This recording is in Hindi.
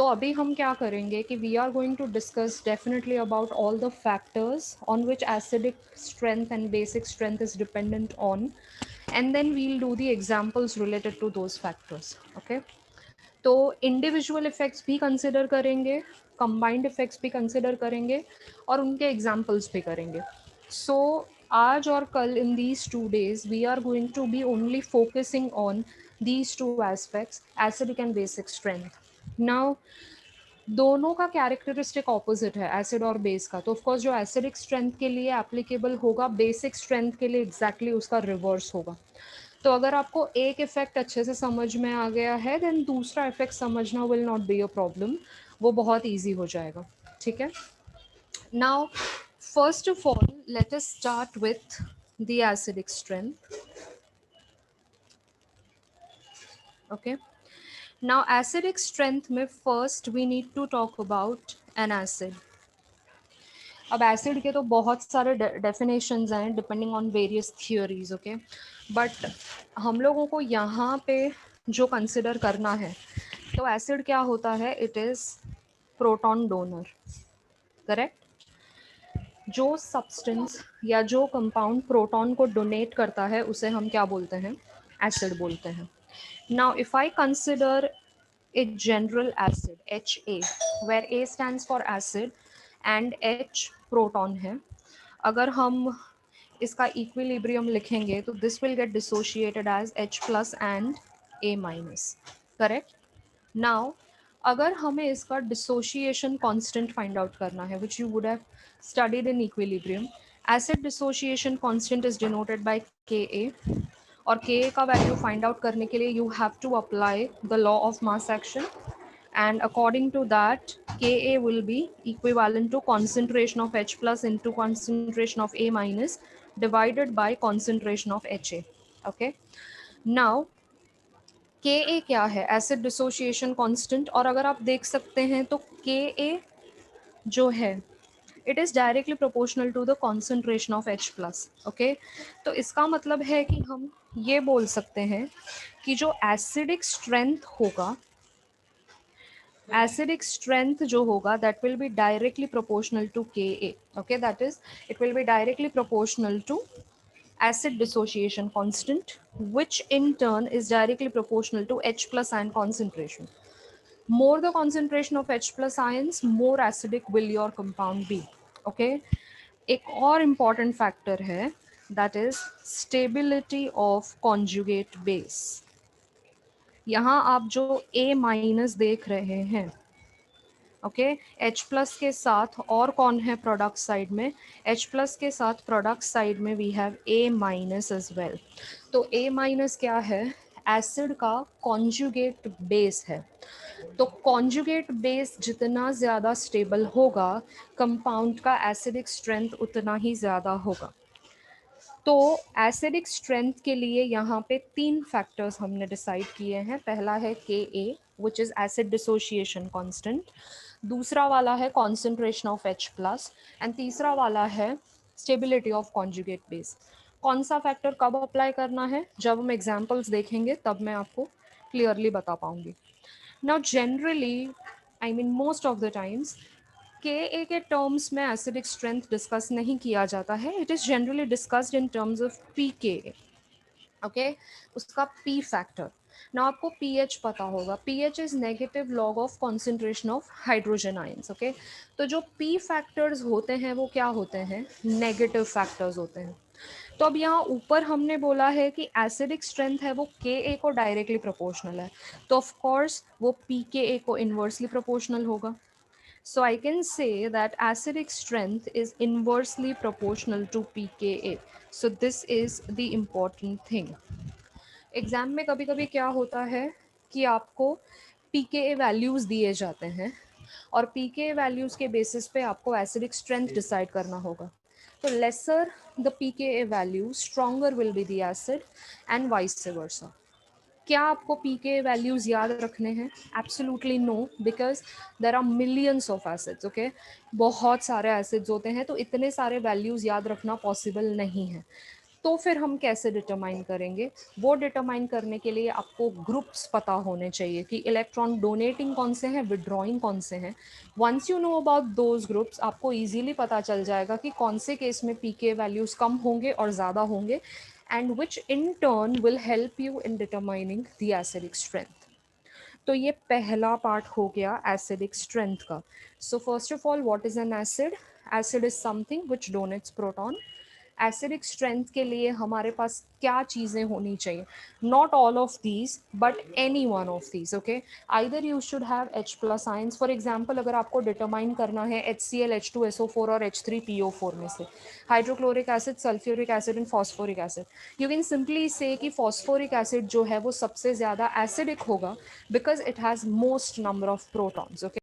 तो अभी हम क्या करेंगे कि we are going to discuss definitely about all the factors on which acidic strength and basic strength is dependent on, and then we'll do the examples related to those factors. Okay, तो इंडिविजुअल इफेक्ट्स भी कंसिडर करेंगे, कंबाइंड इफेक्ट्स भी कंसिडर करेंगे और उनके एग्जाम्पल्स भी करेंगे. सो आज और कल in these 2 days we are going to be only focusing on these 2 aspects, acidic and basic strength. Now दोनों का कैरेक्टरिस्टिक ऑपोजिट है, एसिड और बेस का. तो ऑफकोर्स जो एसिडिक स्ट्रेंथ के लिए एप्लीकेबल होगा, बेसिक स्ट्रेंथ के लिए एग्जैक्टली उसका रिवर्स होगा. तो अगर आपको एक इफेक्ट अच्छे से समझ में आ गया है, देन दूसरा इफेक्ट समझना will not be a problem, वो बहुत ईजी हो जाएगा. ठीक है. Now first of all let us start with the acidic strength. Okay, now acidic strength में first we need to talk about an acid. अब एसिड के तो बहुत सारे डेफिनेशंस हैं depending on various theories. Okay, but हम लोगों को यहाँ पे जो कंसिडर करना है, तो एसिड क्या होता है, it is proton donor. Correct. जो सब्सटेंस या जो कंपाउंड प्रोटॉन को डोनेट करता है उसे हम क्या बोलते हैं, एसिड बोलते हैं. Now if I consider a general acid Ha, where A stands for acid and H proton है. अगर हम इसका इक्विलिब्रियम लिखेंगे तो this will get dissociated as H plus and A minus. Correct. Now अगर हमें इसका डिसोशिएशन कांस्टेंट फाइंड आउट करना है, which you would have studied in equilibrium, acid dissociation constant is denoted by Ka, और Ka का वैल्यू फाइंड आउट करने के लिए you have to apply the law of mass action, and according to that Ka will be equivalent to concentration of H plus into concentration of A minus divided by concentration of Ha. Okay, now Ka क्या है, एसिड डिसोशिएशन कांस्टेंट. और अगर आप देख सकते हैं तो Ka जो है it is directly proportional to the concentration of H plus. Okay, तो इसका मतलब है कि हम ये बोल सकते हैं कि जो एसिडिक स्ट्रेंथ होगा, एसिडिक स्ट्रेंथ जो होगा that will be directly proportional to Ka. Okay, that is it will be directly proportional to acid dissociation constant, which in turn is directly proportional to H plus ion concentration. More the concentration of H plus ions, more acidic will your compound be. Okay, एक और important factor है, that is stability of conjugate base. यहाँ आप जो A minus देख रहे हैं, ओके, H प्लस के साथ और कौन है प्रोडक्ट साइड में, H प्लस के साथ प्रोडक्ट साइड में we have A minus as well. तो A माइनस क्या है, एसिड का कॉन्जुगेट बेस है. तो कॉन्जुगेट बेस जितना ज़्यादा स्टेबल होगा, कंपाउंड का एसिडिक स्ट्रेंथ उतना ही ज़्यादा होगा. तो एसिडिक स्ट्रेंथ के लिए यहाँ पे 3 फैक्टर्स हमने डिसाइड किए हैं. पहला है Ka, which is acid dissociation constant. दूसरा वाला है concentration of H plus, and तीसरा वाला है स्टेबिलिटी ऑफ कॉन्जुगेट बेस. कौन सा फैक्टर कब अप्लाई करना है, जब हम एग्जाम्पल्स देखेंगे तब मैं आपको क्लियरली बता पाऊंगी. Now generally, I mean most of the times, Ka के टर्म्स में एसिडिक स्ट्रेंथ डिस्कस नहीं किया जाता है. It is generally discussed in terms of Pka. Okay, उसका P फैक्टर. ना आपको pH पता होगा, pH is negative log of concentration of hydrogen ions. Okay, तो जो P फैक्टर्स होते हैं वो क्या होते हैं, नेगेटिव फैक्टर्स होते हैं. तो अब यहाँ ऊपर हमने बोला है कि एसिडिक स्ट्रेंथ है वो Ka को डायरेक्टली प्रोपोर्शनल है, तो ऑफ कोर्स वो Pka को इन्वर्सली प्रोपोर्शनल होगा. So I can say that acidic strength is inversely proportional to pKa. So this is the important thing. Exam में कभी कभी क्या होता है कि आपको pKa वैल्यूज़ दिए जाते हैं और pKa वैल्यूज़ के बेसिस पे आपको एसिडिक स्ट्रेंथ डिसाइड करना होगा. तो lesser the pKa value, stronger will be the acid and vice versa. क्या आपको पीके वैल्यूज़ याद रखने हैं? Absolutely no, because there are millions of acids. Okay, बहुत सारे एसिड्स होते हैं, तो इतने सारे वैल्यूज़ याद रखना पॉसिबल नहीं है. तो फिर हम कैसे डिटरमाइन करेंगे? वो डिटरमाइन करने के लिए आपको ग्रुप्स पता होने चाहिए कि इलेक्ट्रॉन डोनेटिंग कौन से हैं, विड्रॉइंग कौन से हैं। Once you know about those groups, आपको इजीली पता चल जाएगा कि कौन से केस में पीके वैल्यूज कम होंगे और ज़्यादा होंगे, and which in turn will help you in determining the acidic strength. तो ये पहला पार्ट हो गया एसिडिक स्ट्रेंथ का। So first of all, what is an acid? Acid is something which donates proton. Acidic strength के लिए हमारे पास क्या चीज़ें होनी चाहिए? Not all of these but any one of these, okay. Either you should have H plus ions. For example, अगर आपको डिटरमाइन करना है HCl, H2SO4 और H3PO4 में से hydrochloric acid, sulphuric acid and phosphoric acid, you can simply से कि फॉस्फोरिक एसिड जो है वो सबसे ज़्यादा एसिडिक होगा because it has most number of protons, okay.